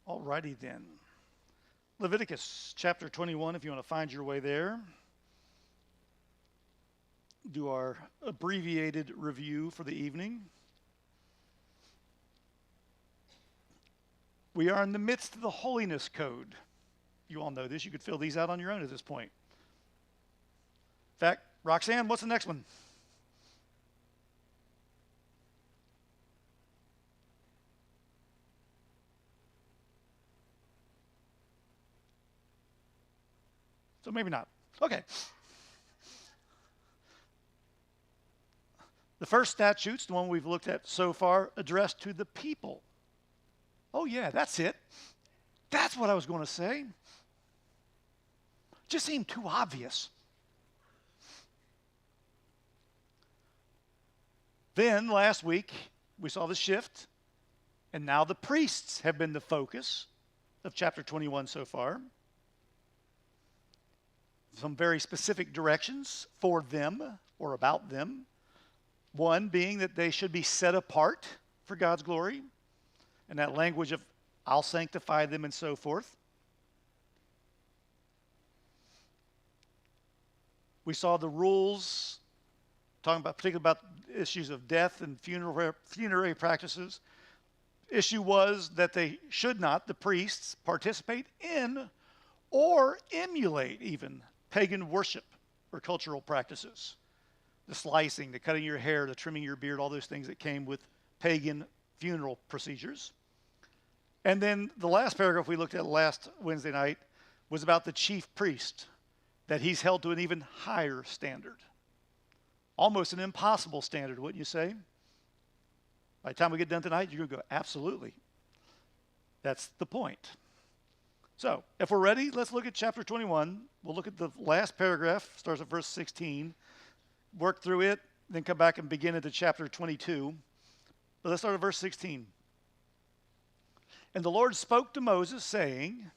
Alrighty then. Leviticus chapter 21, if you want to find your way there. Do our abbreviated review for the evening. We are in the midst of the holiness code. You all know this. You could fill these out on your own at this point. In fact, Roxanne, what's the next one? So maybe not. Okay. The first statute's the one we've looked at so far, addressed to the people. Oh yeah, that's it. That's what I was going to say. Just seemed too obvious. Then last week we saw the shift, and now the priests have been the focus of chapter 21 so far. Some very specific directions for them or about them. One being that they should be set apart for God's glory, and that language of I'll sanctify them and so forth. We saw the rules, talking about particularly about issues of death and funerary practices. Issue was that they should not, the priests, participate in or emulate even pagan worship or cultural practices. The slicing, the cutting your hair, the trimming your beard, all those things that came with pagan funeral procedures. And then the last paragraph we looked at last Wednesday night was about the chief priest, that he's held to an even higher standard. Almost an impossible standard, wouldn't you say? By the time we get done tonight, you're going to go, absolutely. That's the point. So, if we're ready, let's look at chapter 21. We'll look at the last paragraph, starts at verse 16, work through it, then come back and begin into chapter 22. But let's start at verse 16. And the Lord spoke to Moses, saying,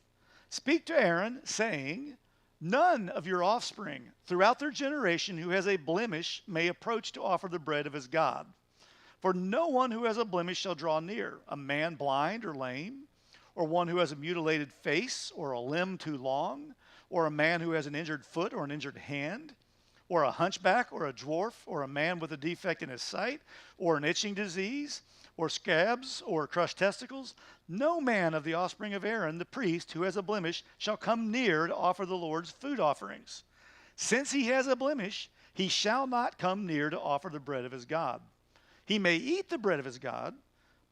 Speak to Aaron, saying, None of your offspring throughout their generation who has a blemish may approach to offer the bread of his God. For no one who has a blemish shall draw near, a man blind or lame, or one who has a mutilated face, or a limb too long, or a man who has an injured foot or an injured hand, or a hunchback, or a dwarf, or a man with a defect in his sight, or an itching disease, or scabs, or crushed testicles. No man of the offspring of Aaron, the priest, who has a blemish, shall come near to offer the Lord's food offerings. Since he has a blemish, he shall not come near to offer the bread of his God. He may eat the bread of his God,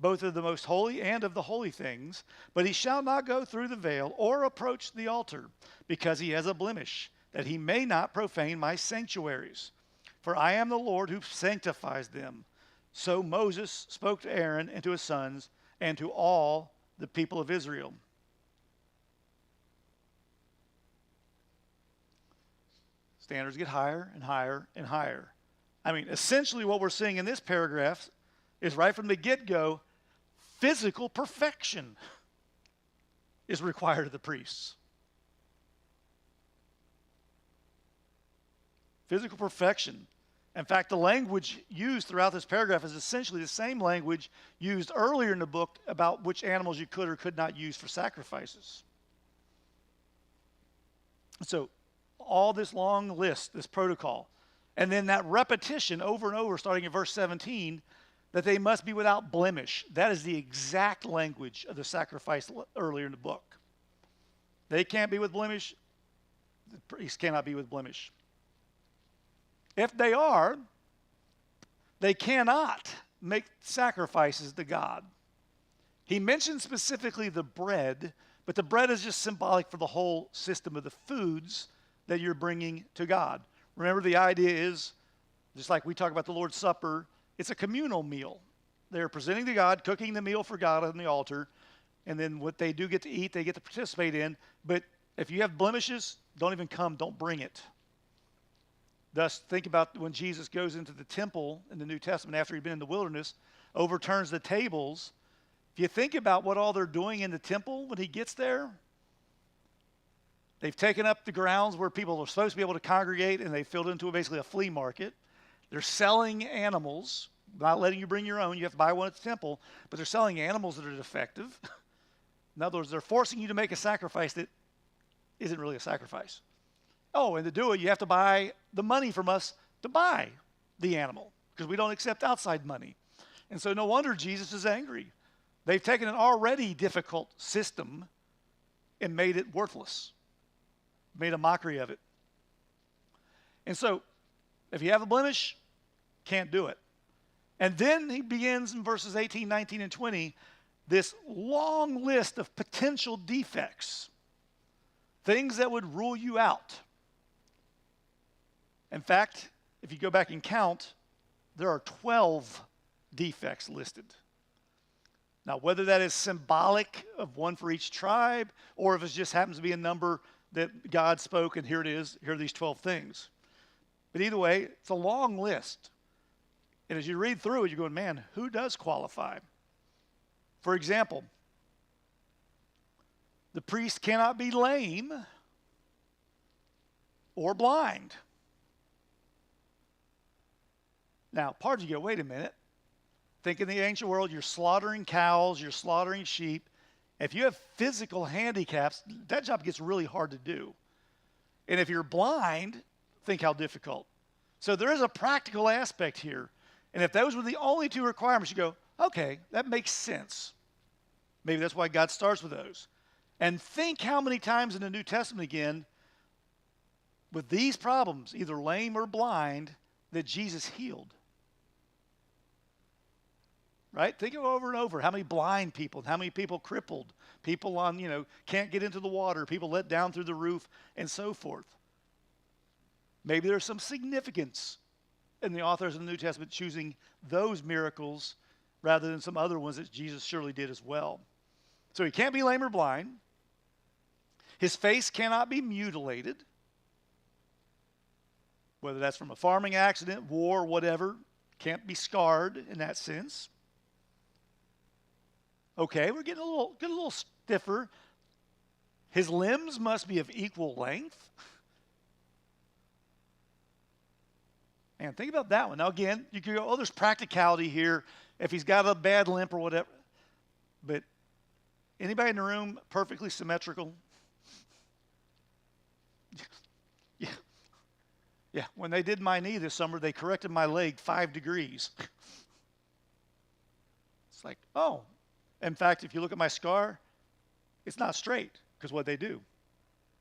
both of the most holy and of the holy things, but he shall not go through the veil or approach the altar, because he has a blemish, that he may not profane my sanctuaries. For I am the Lord who sanctifies them. So Moses spoke to Aaron and to his sons and to all the people of Israel. Standards get higher and higher and higher. I mean, essentially what we're seeing in this paragraph is right from the get-go, physical perfection is required of the priests. Physical perfection. In fact, the language used throughout this paragraph is essentially the same language used earlier in the book about which animals you could or could not use for sacrifices. So all this long list, this protocol, and then that repetition over and over starting in verse 17, that they must be without blemish. That is the exact language of the sacrifice earlier in the book. They can't be with blemish. The priest cannot be with blemish. If they are, they cannot make sacrifices to God. He mentioned specifically the bread, but the bread is just symbolic for the whole system of the foods that you're bringing to God. Remember, the idea is, just like we talk about the Lord's Supper, it's a communal meal. They're presenting to God, cooking the meal for God on the altar, and then what they do get to eat, they get to participate in. But if you have blemishes, don't even come, don't bring it. Thus, think about when Jesus goes into the temple in the New Testament after he'd been in the wilderness, overturns the tables. If you think about what all they're doing in the temple when he gets there, they've taken up the grounds where people are supposed to be able to congregate, and they filled into basically a flea market. They're selling animals, not letting you bring your own. You have to buy one at the temple, but they're selling animals that are defective. In other words, they're forcing you to make a sacrifice that isn't really a sacrifice. Oh, and to do it, you have to buy the money from us to buy the animal because we don't accept outside money. And so no wonder Jesus is angry. They've taken an already difficult system and made it worthless, made a mockery of it. And so if you have a blemish, can't do it. And then he begins in verses 18, 19, and 20, this long list of potential defects, things that would rule you out. In fact, if you go back and count, there are 12 defects listed. Now, whether that is symbolic of one for each tribe, or if it just happens to be a number that God spoke, and here it is, here are these 12 things. But either way, it's a long list. And as you read through it, you're going, man, who does qualify? For example, the priest cannot be lame or blind. Now, part of you go, wait a minute. Think in the ancient world, you're slaughtering cows, you're slaughtering sheep. If you have physical handicaps, that job gets really hard to do. And if you're blind, think how difficult. So there is a practical aspect here. And if those were the only two requirements, you go, okay, that makes sense. Maybe that's why God starts with those. And think how many times in the New Testament again, with these problems, either lame or blind, that Jesus healed. Right? Think of over and over. How many blind people, how many people crippled, people on, can't get into the water, people let down through the roof, and so forth. Maybe there's some significance in the authors of the New Testament choosing those miracles rather than some other ones that Jesus surely did as well. So he can't be lame or blind. His face cannot be mutilated, whether that's from a farming accident, war, whatever. Can't be scarred in that sense. Okay, we're getting a little stiffer. His limbs must be of equal length. Man, think about that one. Now, again, you could go, oh, there's practicality here if he's got a bad limp or whatever. But anybody in the room perfectly symmetrical? Yeah. When they did my knee this summer, they corrected my leg 5 degrees. It's like, oh. In fact, if you look at my scar, it's not straight because what they do,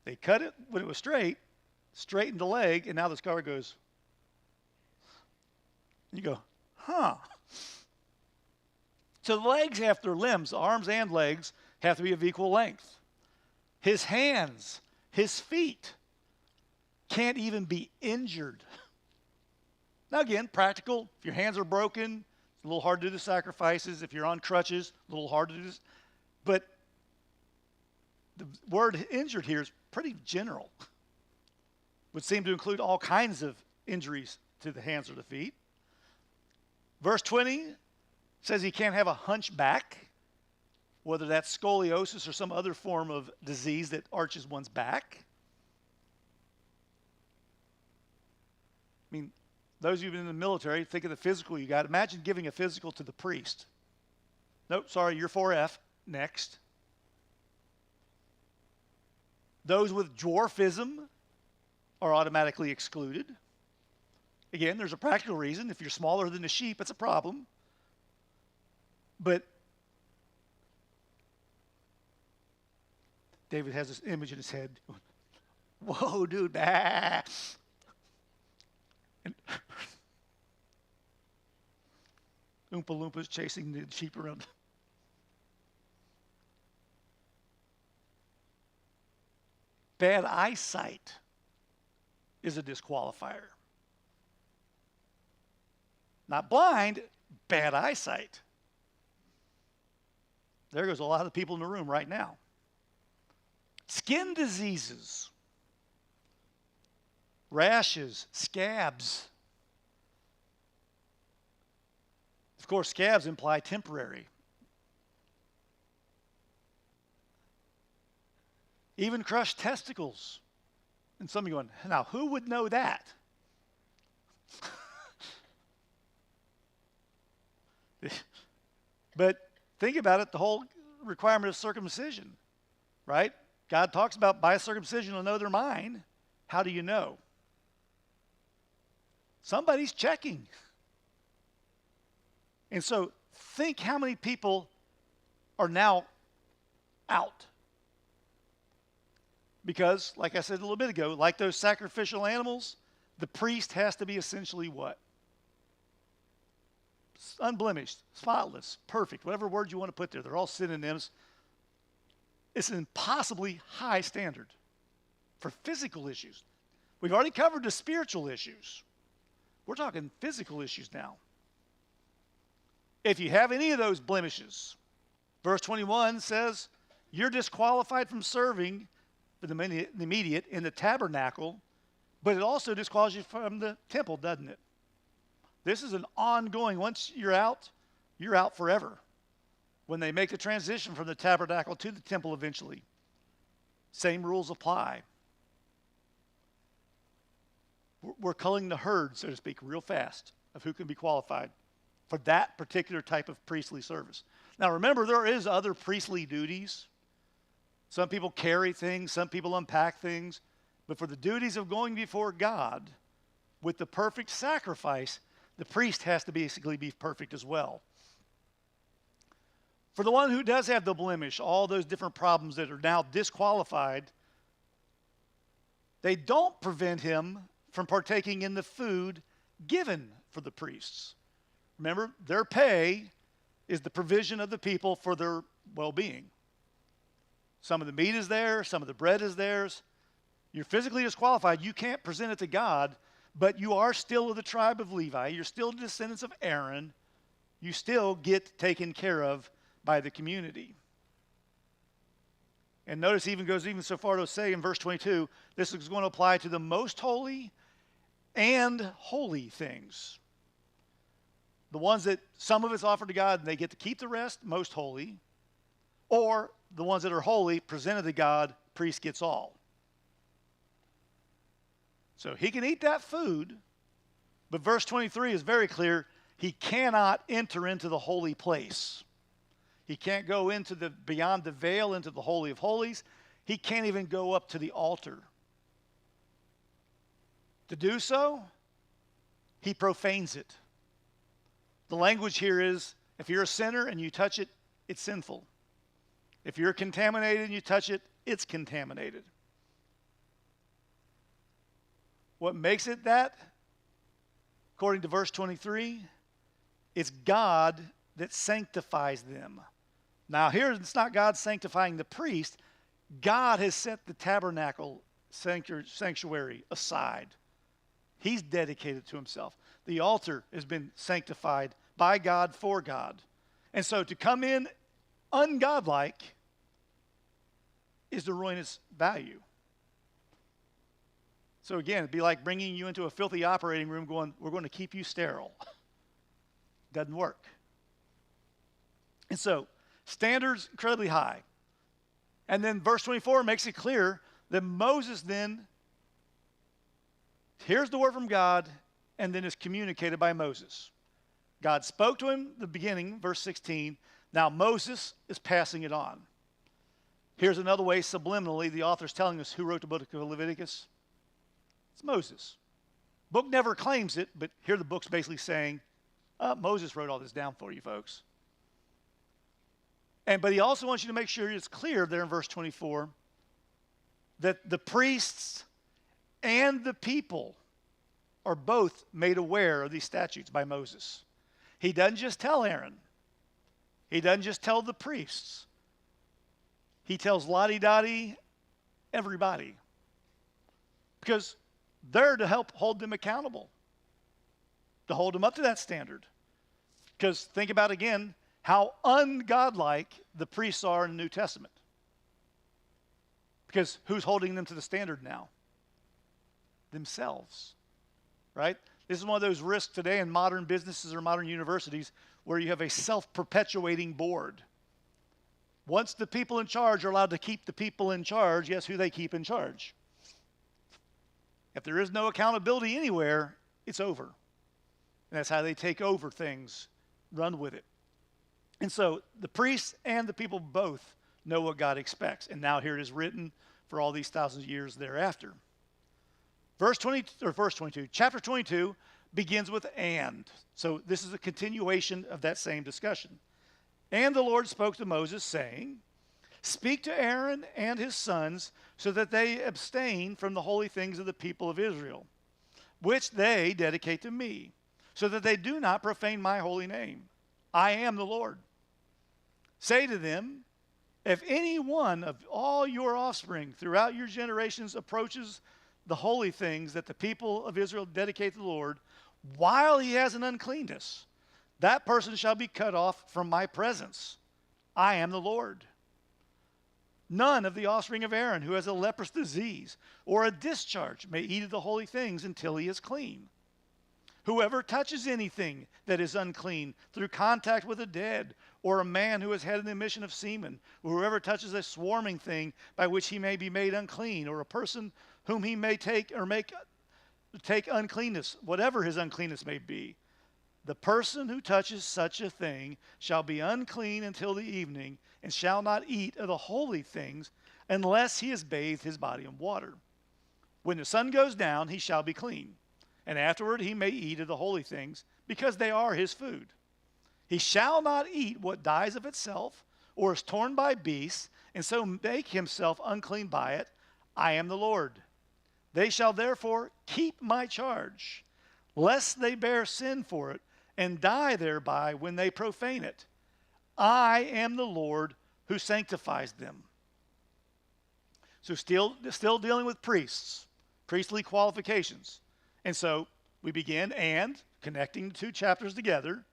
they cut it when it was straight, straightened the leg, and now the scar goes. You go, huh. So the legs have their limbs, arms and legs, have to be of equal length. His hands, his feet can't even be injured. Now again, practical. If your hands are broken, it's a little hard to do the sacrifices. If you're on crutches, a little hard to do this. But the word injured here is pretty general. Would seem to include all kinds of injuries to the hands or the feet. Verse 20 says he can't have a hunchback, whether that's scoliosis or some other form of disease that arches one's back. I mean, those of you who've been in the military, think of the physical you got. Imagine giving a physical to the priest. Nope, sorry, you're 4F. Next. Those with dwarfism are automatically excluded. Again, there's a practical reason. If you're smaller than a sheep, it's a problem. But David has this image in his head. Whoa, dude. Bah. And Oompa Loompas chasing the sheep around. Bad eyesight is a disqualifier. Not blind, bad eyesight. There goes a lot of the people in the room right now. Skin diseases, rashes, scabs. Of course, scabs imply temporary. Even crushed testicles. And some of you going, now who would know that? But think about it, the whole requirement of circumcision, right? God talks about by circumcision you'll know they're mine. How do you know? Somebody's checking. And so think how many people are now out. Because, like I said a little bit ago, like those sacrificial animals, the priest has to be essentially what? Unblemished, spotless, perfect, whatever word you want to put there. They're all synonyms. It's an impossibly high standard for physical issues. We've already covered the spiritual issues. We're talking physical issues now. If you have any of those blemishes, verse 21 says, you're disqualified from serving for the immediate in the tabernacle, but it also disqualifies you from the temple, doesn't it? This is an ongoing, once you're out forever. When they make the transition from the tabernacle to the temple eventually, same rules apply. We're culling the herd, so to speak, real fast of who can be qualified for that particular type of priestly service. Now remember, there is other priestly duties. Some people carry things, some people unpack things, but for the duties of going before God with the perfect sacrifice, the priest has to basically be perfect as well. For the one who does have the blemish, all those different problems that are now disqualified, they don't prevent him from partaking in the food given for the priests. Remember, their pay is the provision of the people for their well-being. Some of the meat is there, some of the bread is theirs. You're physically disqualified. You can't present it to God, but you are still of the tribe of Levi. You're still descendants of Aaron. You still get taken care of by the community. And notice even goes even so far to say in verse 22, this is going to apply to the most holy and holy things. The ones that some of it's offered to God and they get to keep the rest, most holy. Or the ones that are holy, presented to God, priest gets all. So he can eat that food, but verse 23 is very clear. He cannot enter into the holy place. He can't go into the beyond the veil into the Holy of Holies. He can't even go up to the altar. To do so, he profanes it. The language here is, if you're a sinner and you touch it, it's sinful. If you're contaminated and you touch it, it's contaminated. What makes it that, according to verse 23, it's God that sanctifies them. Now here, it's not God sanctifying the priest. God has set the tabernacle sanctuary aside. He's dedicated to himself. The altar has been sanctified by God for God. And so to come in ungodlike is to ruin its value. So again, it'd be like bringing you into a filthy operating room going, we're going to keep you sterile. Doesn't work. And so, standards incredibly high. And then verse 24 makes it clear that Moses then hears the word from God and then is communicated by Moses. God spoke to him at the beginning, verse 16. Now Moses is passing it on. Here's another way subliminally the author's telling us who wrote the book of Leviticus. It's Moses. Book never claims it, but here the book's basically saying, Moses wrote all this down for you folks. But he also wants you to make sure it's clear there in verse 24 that the priests and the people are both made aware of these statutes by Moses. He doesn't just tell Aaron. He doesn't just tell the priests. He tells Lottie-Dottie, everybody. Because they're to help hold them accountable, to hold them up to that standard. Because think about again how ungodlike the priests are in the New Testament. Because who's holding them to the standard now? Themselves, right? This is one of those risks today in modern businesses or modern universities where you have a self-perpetuating board. Once the people in charge are allowed to keep the people in charge, guess who they keep in charge? If there is no accountability anywhere, it's over. And that's how they take over things, run with it. And so the priests and the people both know what God expects. And now here it is written for all these thousands of years thereafter. Verse 22, chapter 22 begins with "and." So this is a continuation of that same discussion. "And the Lord spoke to Moses, saying, Speak to Aaron and his sons, so that they abstain from the holy things of the people of Israel, which they dedicate to me, so that they do not profane my holy name. I am the Lord. Say to them, if any one of all your offspring throughout your generations approaches the holy things that the people of Israel dedicate to the Lord, while he has an uncleanness, that person shall be cut off from my presence. I am the Lord. None of the offspring of Aaron who has a leprous disease or a discharge may eat of the holy things until he is clean. Whoever touches anything that is unclean through contact with a dead, or a man who has had an emission of semen, or whoever touches a swarming thing by which he may be made unclean, or a person whom he may take uncleanness, whatever his uncleanness may be, the person who touches such a thing shall be unclean until the evening, and shall not eat of the holy things unless he has bathed his body in water. When the sun goes down, he shall be clean, and afterward he may eat of the holy things, because they are his food. He shall not eat what dies of itself, or is torn by beasts, and so make himself unclean by it. I am the Lord. They shall therefore keep my charge, lest they bear sin for it, and die thereby when they profane it. I am the Lord who sanctifies them. So still dealing with priests, priestly qualifications. And so we begin and connecting the two chapters together.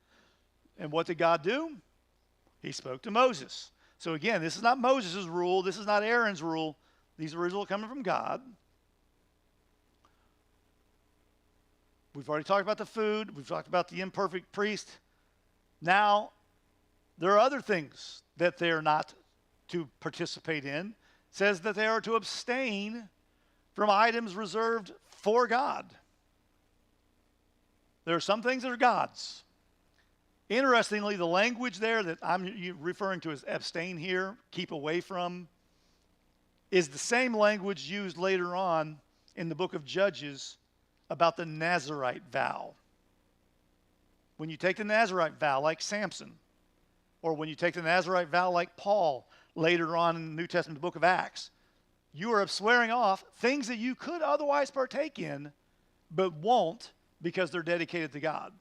And what did God do? He spoke to Moses. So again, this is not Moses' rule. This is not Aaron's rule. These are all coming from God. We've already talked about the food. We've talked about the imperfect priest. Now, there are other things that they are not to participate in. It says that they are to abstain from items reserved for God. There are some things that are God's. Interestingly, the language there that I'm referring to as abstain here, keep away from, is the same language used later on in the book of Judges about the Nazirite vow. When you take the Nazirite vow like Samson, or when you take the Nazirite vow like Paul later on in the New Testament, the book of Acts, you are swearing off things that you could otherwise partake in, but won't because they're dedicated to God.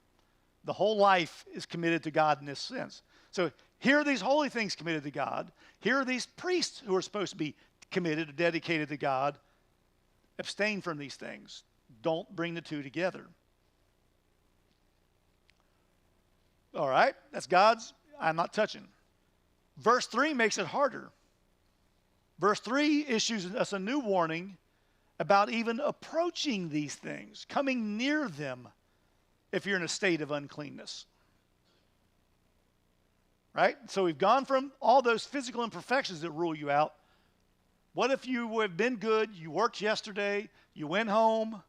The whole life is committed to God in this sense. So here are these holy things committed to God. Here are these priests who are supposed to be committed or dedicated to God. Abstain from these things. Don't bring the two together. All right, that's God's. I'm not touching. Verse 3 makes it harder. Verse 3 issues us a new warning about even approaching these things, coming near them if you're in a state of uncleanness. Right? So we've gone from all those physical imperfections that rule you out. What if you have been good, you worked yesterday, you went home,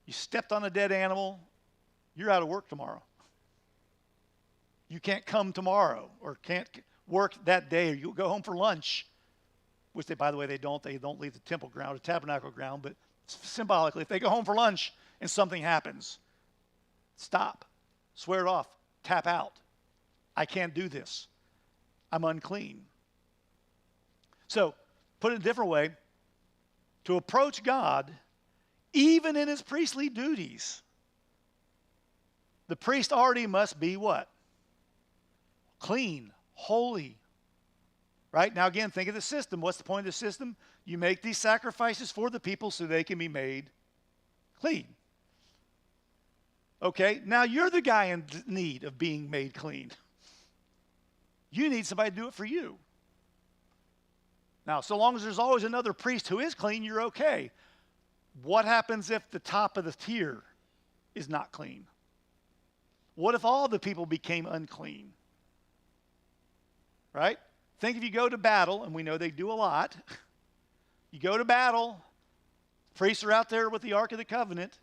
you stepped on a dead animal, you're out of work tomorrow. You can't come tomorrow or can't work that day, or you'll go home for lunch, which they, by the way, they don't leave the temple ground or tabernacle ground, but symbolically, if they go home for lunch and something happens, stop, swear it off, tap out. I can't do this. I'm unclean. So, put it a different way, to approach God, even in his priestly duties, the priest already must be what? Clean, holy. Right? Now again, think of the system. What's the point of the system? You make these sacrifices for the people so they can be made clean. Okay, now you're the guy in need of being made clean. You need somebody to do it for you. Now, so long as there's always another priest who is clean, you're okay. What happens if the top of the tier is not clean? What if all the people became unclean? Right? Think if you go to battle, and we know they do a lot. You go to battle, priests are out there with the Ark of the Covenant.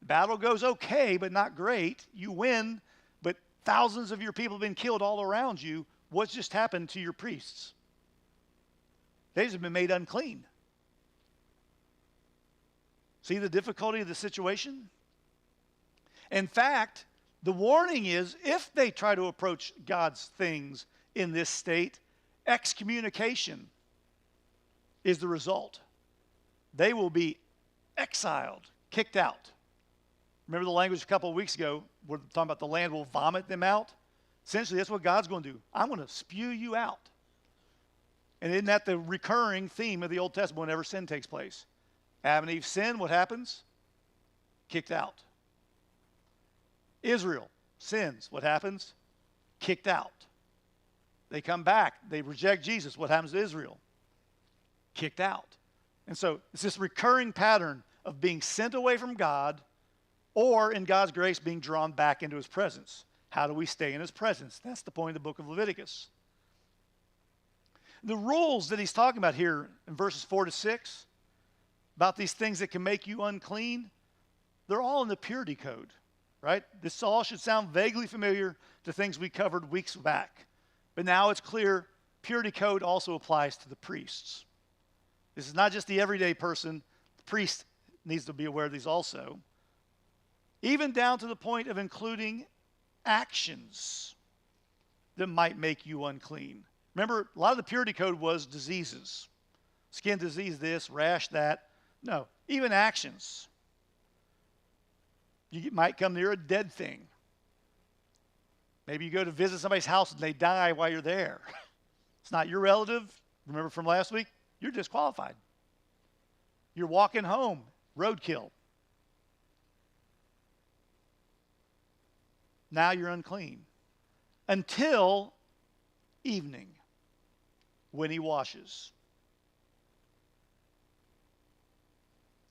Battle goes okay, but not great. You win, but Thousands of your people have been killed all around you. What's just happened to your priests? They've just been made unclean. See the difficulty of the situation? In fact, the warning is if they try to approach God's things in this state, excommunication is the result. They will be exiled, kicked out. Remember the language a couple of weeks ago, we're talking about the land will vomit them out? Essentially, that's what God's going to do. I'm going to spew you out. And isn't that the recurring theme of the Old Testament whenever sin takes place? Adam and Eve sin, what happens? Kicked out. Israel sins, what happens? Kicked out. They come back, they reject Jesus, what happens to Israel? Kicked out. And so it's this recurring pattern of being sent away from God or in God's grace being drawn back into his presence. How do we stay in his presence? That's the point of the book of Leviticus. The rules that he's talking about here in verses 4 to 6, about these things that can make you unclean, they're all in the purity code, right? This all should sound vaguely familiar to things we covered weeks back. But now it's clear purity code also applies to the priests. This is not just the everyday person. The priest needs to be aware of these also. Even down to the point of including actions that might make you unclean. Remember, a lot of the purity code was diseases. Skin disease this, rash that. No, even actions. You might come near a dead thing. Maybe you go to visit somebody's house and they die while you're there. It's not your relative. Remember from last week? You're disqualified. You're walking home, roadkill. Now you're unclean. Until evening, when he washes.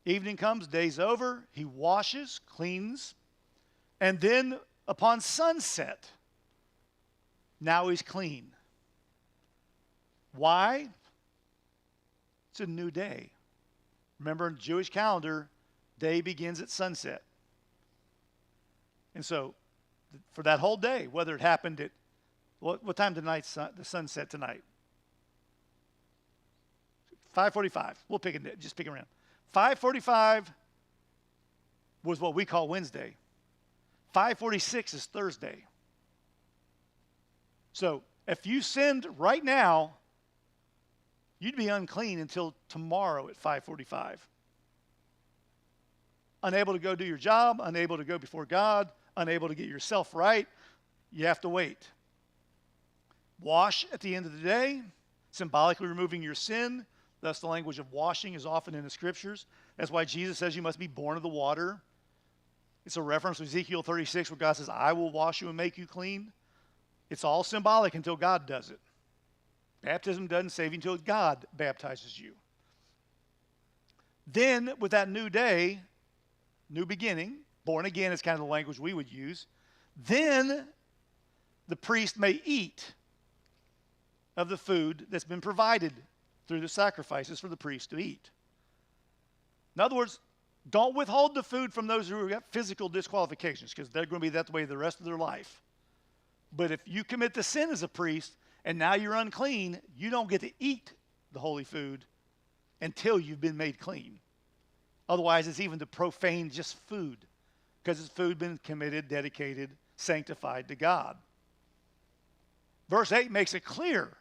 Evening comes, day's over, he washes, cleans, and then upon sunset, now he's clean. Why? It's a new day. Remember, in the Jewish calendar, day begins at sunset. And so, for that whole day, whether it happened at, what time did the sun set tonight? 5:45. We'll pick it, just pick it around. 5:45 was what we call Wednesday. 5:46 is Thursday. So if you sinned right now, you'd be unclean until tomorrow at 5:45. Unable to go do your job, unable to go before God, unable to get yourself right, you have to wait. Wash at the end of the day, symbolically removing your sin. Thus the language of washing is often in the scriptures. That's why Jesus says you must be born of the water. It's a reference to Ezekiel 36 where God says, I will wash you and make you clean. It's all symbolic until God does it. Baptism doesn't save you until God baptizes you. Then, with that new day, new beginning, born again is kind of the language we would use, then the priest may eat of the food that's been provided through the sacrifices for the priest to eat. In other words, don't withhold the food from those who have physical disqualifications because they're going to be that way the rest of their life. But if you commit the sin as a priest and now you're unclean, you don't get to eat the holy food until you've been made clean. Otherwise, it's even to profane just food because it's food been committed, dedicated, sanctified to God. Verse 8 makes it clear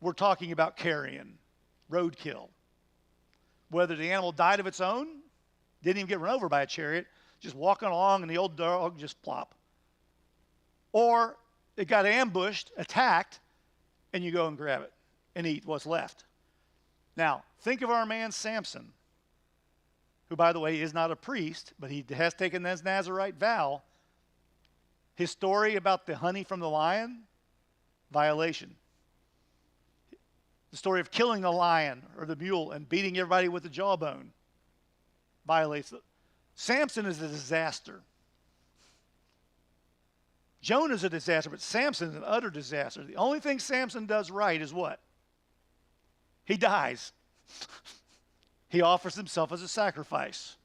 we're talking about carrion, roadkill. Whether the animal died of its own, didn't even get run over by a chariot, just walking along and the old dog just plop. Or it got ambushed, attacked, and you go and grab it and eat what's left. Now, think of our man Samson, who, by the way, is not a priest, but he has taken his Nazirite vow. His story about the honey from the lion, violation. The story of killing the lion or the mule and beating everybody with the jawbone violates it. Samson is a disaster. Jonah's a disaster, but Samson's an utter disaster. The only thing Samson does right is what? He dies. He offers himself as a sacrifice.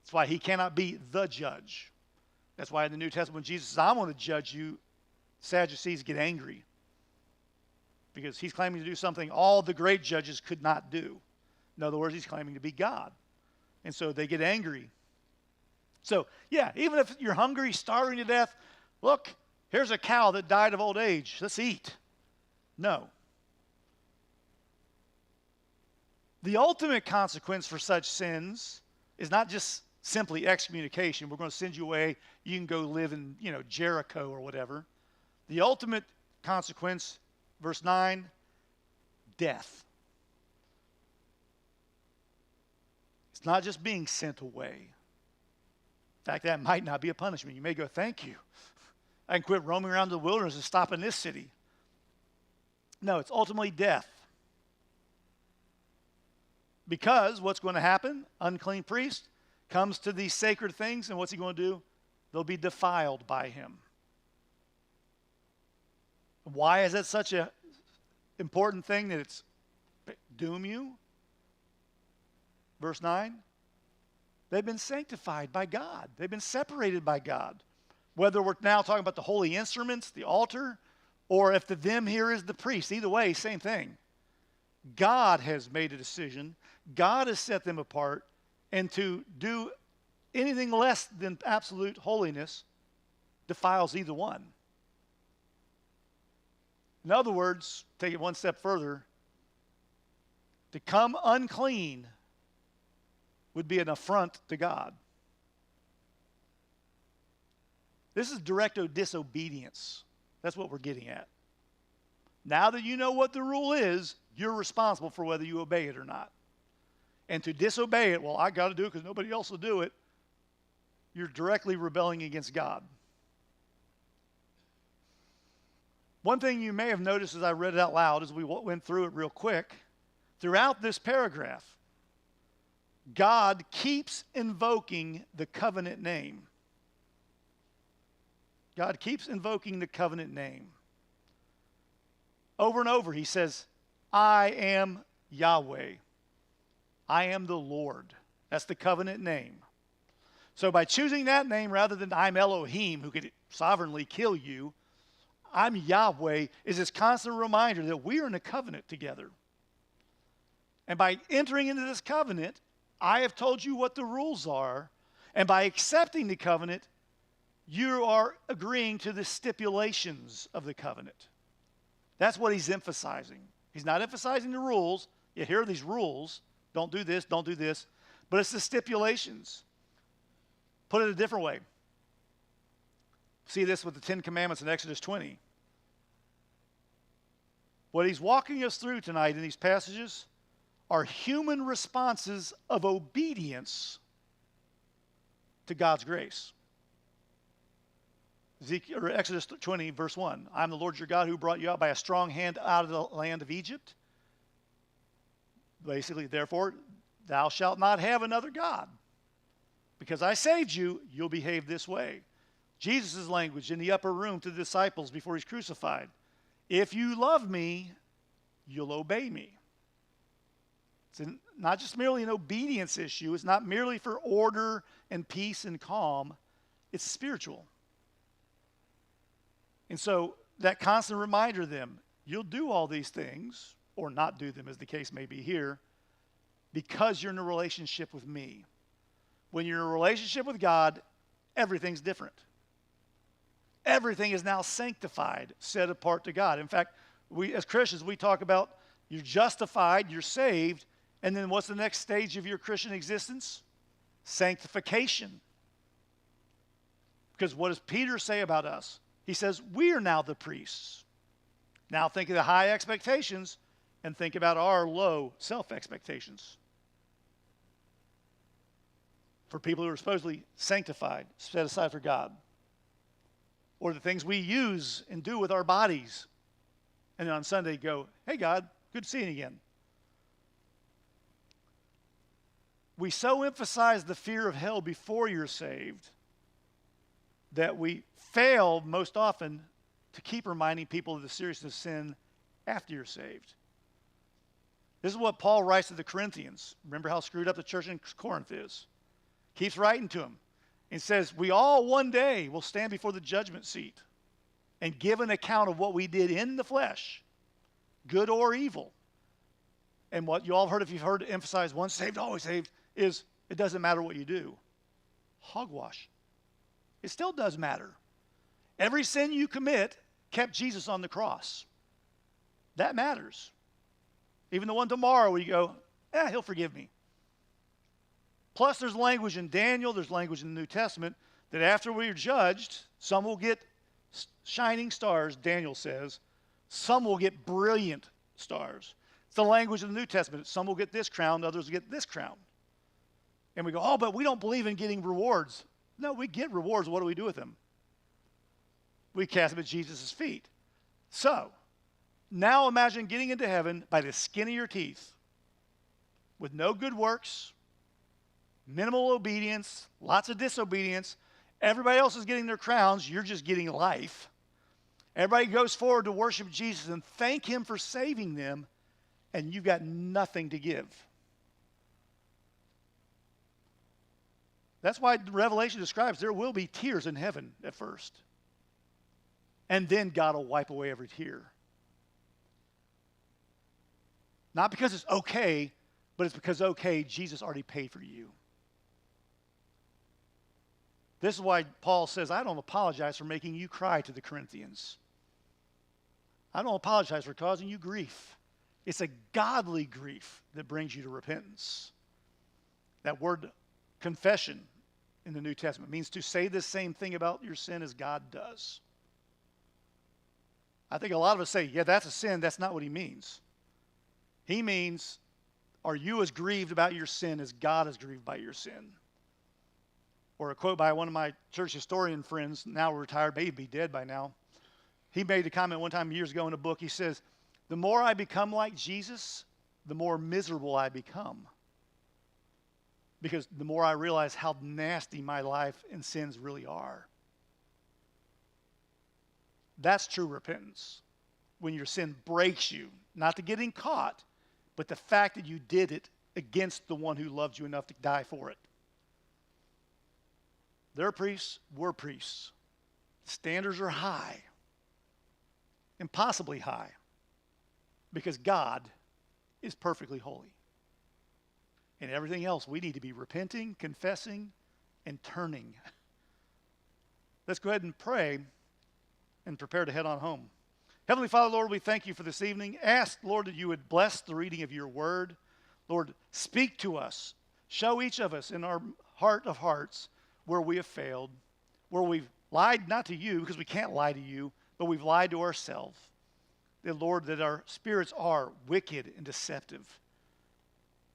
That's why he cannot be the judge. That's why in the New Testament, when Jesus says, I'm going to judge you, Sadducees get angry. Because he's claiming to do something all the great judges could not do. In other words, he's claiming to be God. And so they get angry. So, yeah, even if you're hungry, starving to death, look, here's a cow that died of old age. Let's eat. No. The ultimate consequence for such sins is not just simply excommunication. We're going to send you away. You can go live in, Jericho or whatever. The ultimate consequence, verse 9, death. It's not just being sent away. In fact, that might not be a punishment. You may go, thank you. I can quit roaming around the wilderness and stop in this city. No, it's ultimately death. Because what's going to happen? Unclean priest comes to these sacred things, and what's he going to do? They'll be defiled by him. Why is that such an important thing that it's doom you? Verse 9. They've been sanctified by God. They've been separated by God. Whether we're now talking about the holy instruments, the altar, or if the them here is the priest. Either way, same thing. God has made a decision. God has set them apart. And to do anything less than absolute holiness defiles either one. In other words, take it one step further. To come unclean would be an affront to God. This is direct disobedience. That's what we're getting at. Now that you know what the rule is, you're responsible for whether you obey it or not. And to disobey it, well, I got to do it because nobody else will do it, you're directly rebelling against God. One thing you may have noticed as I read it out loud, as we went through it real quick, throughout this paragraph, God keeps invoking the covenant name. God keeps invoking the covenant name. Over and over, he says, I am Yahweh. I am the Lord. That's the covenant name. So by choosing that name rather than I'm Elohim, who could sovereignly kill you, I'm Yahweh, is this constant reminder that we are in a covenant together. And by entering into this covenant, I have told you what the rules are. And by accepting the covenant, you are agreeing to the stipulations of the covenant. That's what he's emphasizing. He's not emphasizing the rules. Yeah, here are these rules. Don't do this, don't do this. But it's the stipulations. Put it a different way. See this with the Ten Commandments in Exodus 20. What he's walking us through tonight in these passages are human responses of obedience to God's grace. Exodus 20, verse 1. I am the Lord your God who brought you out by a strong hand out of the land of Egypt. Basically, therefore, thou shalt not have another God. Because I saved you, you'll behave this way. Jesus' language in the upper room to the disciples before he's crucified. If you love me, you'll obey me. It's not just merely an obedience issue. It's not merely for order and peace and calm. It's spiritual. And so that constant reminder to them, you'll do all these things, or not do them as the case may be here, because you're in a relationship with me. When you're in a relationship with God, everything's different. Everything is now sanctified, set apart to God. In fact, we as Christians, we talk about you're justified, you're saved, and then what's the next stage of your Christian existence? Sanctification. Because what does Peter say about us? He says, we are now the priests. Now think of the high expectations and think about our low self-expectations. For people who are supposedly sanctified, set aside for God. Or the things we use and do with our bodies. And then on Sunday go, hey God, good seeing you again. We so emphasize the fear of hell before you're saved that we fail most often to keep reminding people of the seriousness of sin after you're saved. This is what Paul writes to the Corinthians. Remember how screwed up the church in Corinth is. Keeps writing to them. It says, we all one day will stand before the judgment seat and give an account of what we did in the flesh, good or evil. And what you all have heard, if you've heard it emphasized, once saved, always saved, is it doesn't matter what you do. Hogwash. It still does matter. Every sin you commit kept Jesus on the cross. That matters. Even the one tomorrow where you go, he'll forgive me. Plus, there's language in Daniel, there's language in the New Testament, that after we're judged, some will get shining stars, Daniel says. Some will get brilliant stars. It's the language of the New Testament. Some will get this crown, others will get this crown. And we go, but we don't believe in getting rewards. No, we get rewards. What do we do with them? We cast them at Jesus' feet. So, now imagine getting into heaven by the skin of your teeth with no good works, minimal obedience, lots of disobedience. Everybody else is getting their crowns. You're just getting life. Everybody goes forward to worship Jesus and thank him for saving them, and you've got nothing to give. That's why Revelation describes there will be tears in heaven at first. And then God will wipe away every tear. Not because it's okay, but it's because, Jesus already paid for you. This is why Paul says, I don't apologize for making you cry to the Corinthians. I don't apologize for causing you grief. It's a godly grief that brings you to repentance. That word confession in the New Testament means to say the same thing about your sin as God does. I think a lot of us say, that's a sin. That's not what he means. He means, are you as grieved about your sin as God is grieved by your sin? Or a quote by one of my church historian friends, now retired, maybe be dead by now. He made a comment one time years ago in a book. He says, the more I become like Jesus, the more miserable I become. Because the more I realize how nasty my life and sins really are. That's true repentance. When your sin breaks you, not the getting caught, but the fact that you did it against the one who loved you enough to die for it. They're priests, we're priests. Standards are high. Impossibly high. Because God is perfectly holy. And everything else, we need to be repenting, confessing, and turning. Let's go ahead and pray and prepare to head on home. Heavenly Father, Lord, we thank you for this evening. Ask, Lord, that you would bless the reading of your word. Lord, speak to us. Show each of us in our heart of hearts where we have failed, where we've lied not to you, because we can't lie to you, but we've lied to ourselves. That, Lord, that our spirits are wicked and deceptive.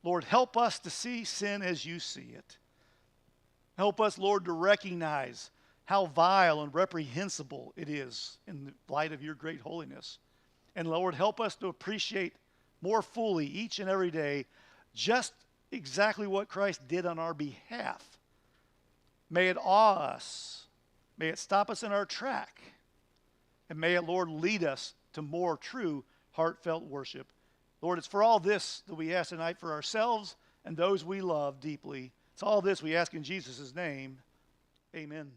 Lord, help us to see sin as you see it. Help us, Lord, to recognize how vile and reprehensible it is in the light of your great holiness. And Lord, help us to appreciate more fully each and every day just exactly what Christ did on our behalf. May it awe us. May it stop us in our track. And may it, Lord, lead us to more true heartfelt worship. Lord, it's for all this that we ask tonight for ourselves and those we love deeply. It's all this we ask in Jesus' name. Amen.